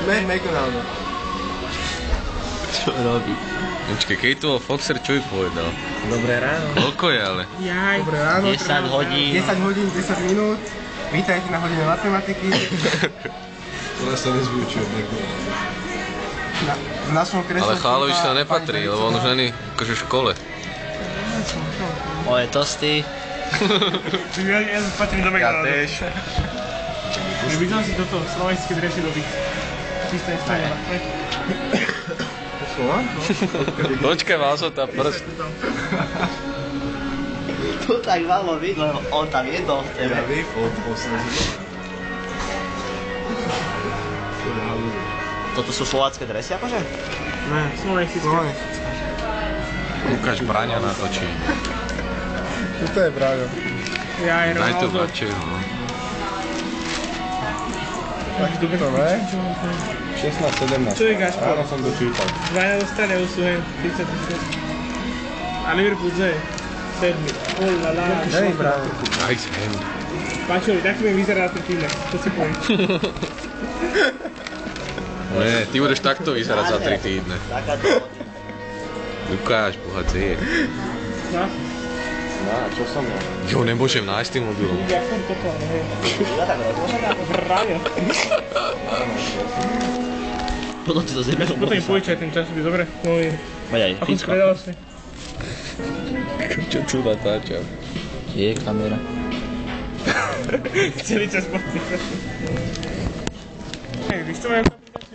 McDonald's. Čo robí? Počkej, keď tu bol Foxer, čo by povedal? Dobré ráno. Koľko je ale? Jaj. Dobré ráno. 10 hodín. 10 hodín, 10 minút. Vítajte na hodine matematiky. To nás sa nezvyučí od McDonald's. V našom kresle... Ale Chálovič sa nepatrí, lebo on už není akože v škole. Moje tosty. Ja patrím do McDonaldu. tiež. Videl si toto slovenské dresy doby. Čisté stane. Počkaj, mal som tam prst. Tu tak malo vidno, on tam jedol v tebe. Ja vím, on posledný. Toto sú slovácké dresy akože? Ne, slovenské. Lukáš Braňa natočí. Tuto je Braňo. Jaj, Daj tu Ronaldo. Bračeho, no. Tak to ne? 16-17. Čo je Gašpar? Áno, som dočítal. Dvaja dostane, už sú hen 30 000. A Liverpool je 7. Oh la la. Hej, Braňo. Daj sem. Pačovi, tak mi vyzerá ten týdne. To si poviem. Nie, ty budeš takto vyzerať za 3 týdne. Taká to. Lukáš, bohacie. No, Čo som ja? Jo, nemôžem nájsť tým mobilom. ja som toto, neviem. Ja tak rozmôžem ako Braňo. Potom ti to zjeme. Potom im povičaj ten čas, by dobre. No, Poď aj, ako si predal si. Čo tu natáčam? Je kamera. Celý čas po tým. Hej, víš to majú